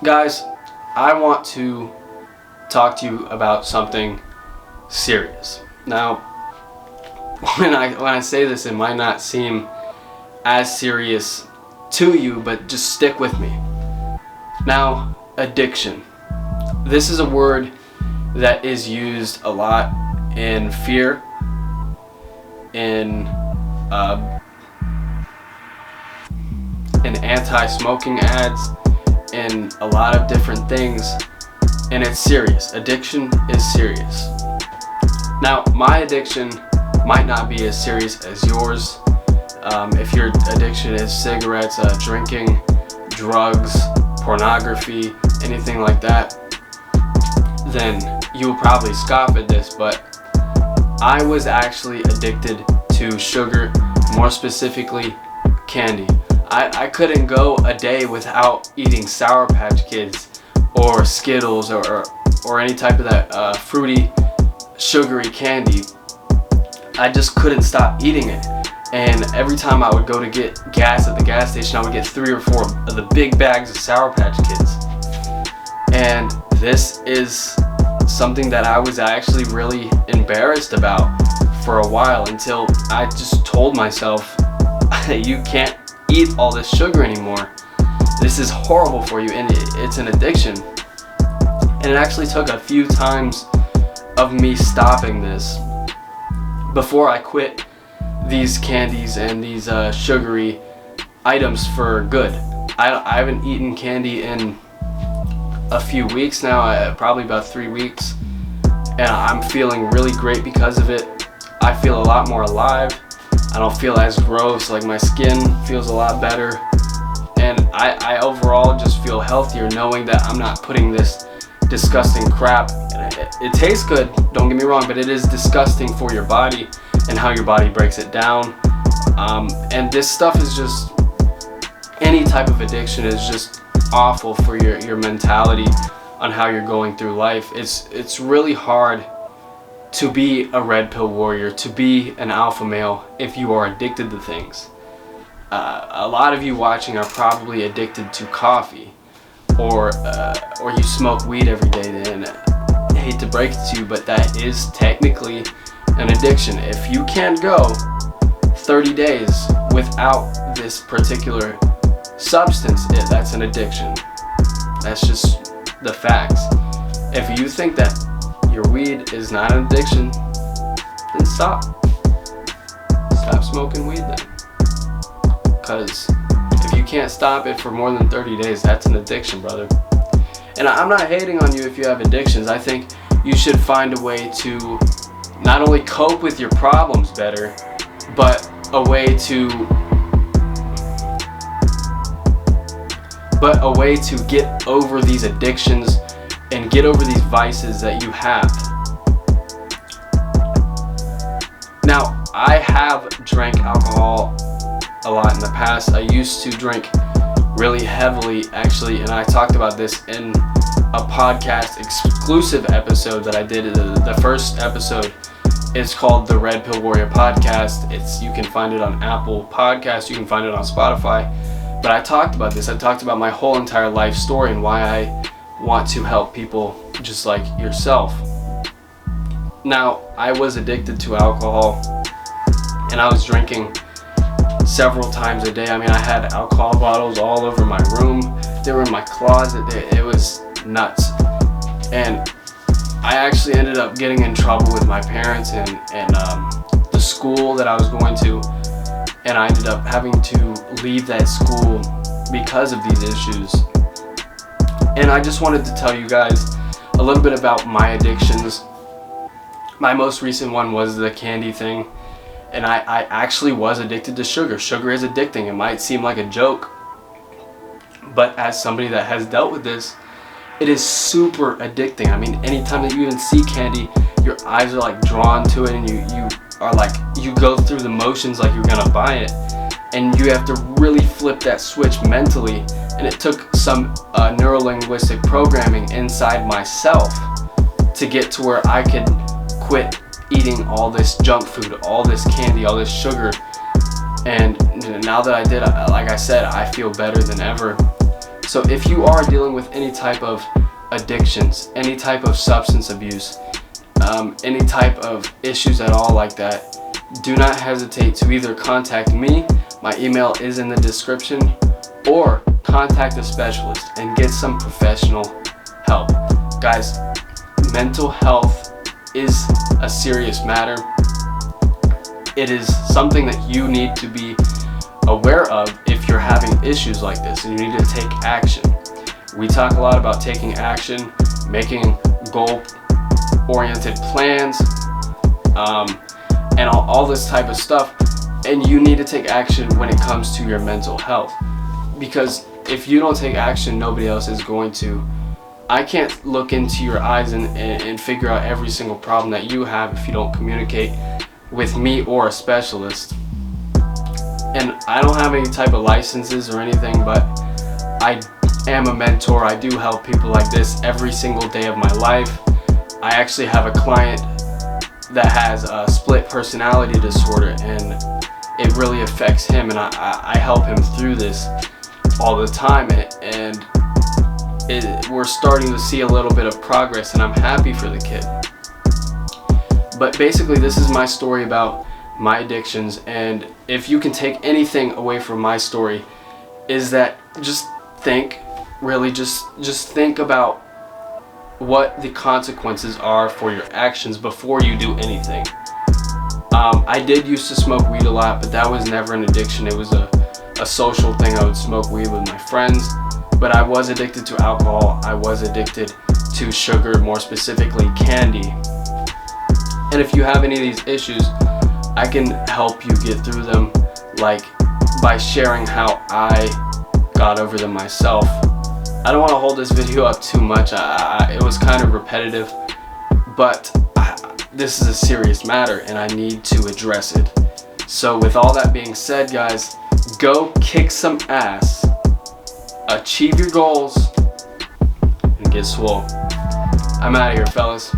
Guys, I want to talk to you about something serious. Now, when I say this, it might not seem as serious to you, but just stick with me. Now, addiction. This is a word that is used a lot in fear, in anti-smoking ads, in a lot of different things, and it's serious. Addiction is serious. Now, my addiction might not be as serious as yours. If your addiction is cigarettes, drinking, drugs, pornography, anything like that, then you'll probably scoff at this, but I was actually addicted to sugar, more specifically candy. I couldn't go a day without eating Sour Patch Kids or Skittles or any type of that fruity, sugary candy. I just couldn't stop eating it. And every time I would go to get gas at the gas station, I would get 3 or 4 of the big bags of Sour Patch Kids. And this is something that I was actually really embarrassed about for a while, until I just told myself, you can't eat all this sugar anymore. This is horrible for you, and it's an addiction. And it actually took a few times of me stopping this before I quit these candies and these sugary items for good. I haven't eaten candy in a few weeks now, probably about 3 weeks, and I'm feeling really great because of it. I feel a lot more alive. I don't feel as gross, like my skin feels a lot better, and I overall just feel healthier knowing that I'm not putting this disgusting crap. It tastes good, don't get me wrong, but it is disgusting for your body and how your body breaks it down. And this stuff is just, any type of addiction is just awful for your mentality on how you're going through life. It's really hard to be a red pill warrior, to be an alpha male if you are addicted to things. A lot of you watching are probably addicted to coffee, or you smoke weed every day. And I hate to break it to you, but that is technically an addiction. If you can't go 30 days without this particular substance, that's an addiction. That's just the facts. If you think that your weed is not an addiction, then stop smoking weed then. Because if you can't stop it for more than 30 days, that's an addiction, brother. And I'm not hating on you if you have addictions. I think you should find a way to not only cope with your problems better, but a way to get over these addictions and get over these vices that you have. Now, I have drank alcohol a lot in the past. I used to drink really heavily, actually, and I talked about this in a podcast exclusive episode that I did. The first episode is called the Red Pill Warrior Podcast. You can find it on Apple Podcasts, you can find it on Spotify. But I talked about this. I talked about my whole entire life story and why I want to help people just like yourself. Now, I was addicted to alcohol, and I was drinking several times a day. I mean, I had alcohol bottles all over my room. They were in my closet. It was nuts. And I actually ended up getting in trouble with my parents and the school that I was going to, and I ended up having to leave that school because of these issues. And I just wanted to tell you guys a little bit about my addictions. My most recent one was the candy thing, and I actually was addicted to sugar. Sugar is addicting. It might seem like a joke, but as somebody that has dealt with this, it is super addicting. I mean, anytime that you even see candy, your eyes are like drawn to it, and you are like, you go through the motions like you're gonna buy it, and you have to really flip that switch mentally. And it took some neuro-linguistic programming inside myself to get to where I could quit eating all this junk food, all this candy, all this sugar. And now that I did, like I said, I feel better than ever. So if you are dealing with any type of addictions, any type of substance abuse, any type of issues at all like that, do not hesitate to either contact me, my email is in the description, or contact a specialist and get some professional help. Guys, mental health is a serious matter. It is something that you need to be aware of if you're having issues like this, and you need to take action. We talk a lot about taking action, making goal-oriented plans, and all this type of stuff, and you need to take action when it comes to your mental health, because if you don't take action, nobody else is going to. I can't look into your eyes and figure out every single problem that you have if you don't communicate with me or a specialist. And I don't have any type of licenses or anything, but I am a mentor. I do help people like this every single day of my life. I actually have a client that has a split personality disorder, and it really affects him, and I help him through this all the time, and we're starting to see a little bit of progress, and I'm happy for the kid. But basically, this is my story about my addictions, and if you can take anything away from my story, is that just think, really just think about what the consequences are for your actions before you do anything. I did used to smoke weed a lot, but that was never an addiction. It was a social thing. I would smoke weed with my friends, but I was addicted to alcohol. I was addicted to sugar, more specifically candy. And if you have any of these issues, I can help you get through them, like by sharing how I got over them myself. I don't want to hold this video up too much. It was kind of repetitive, but this is a serious matter and I need to address it. So with all that being said, guys, go kick some ass, achieve your goals, and get swole. I'm out of here, fellas.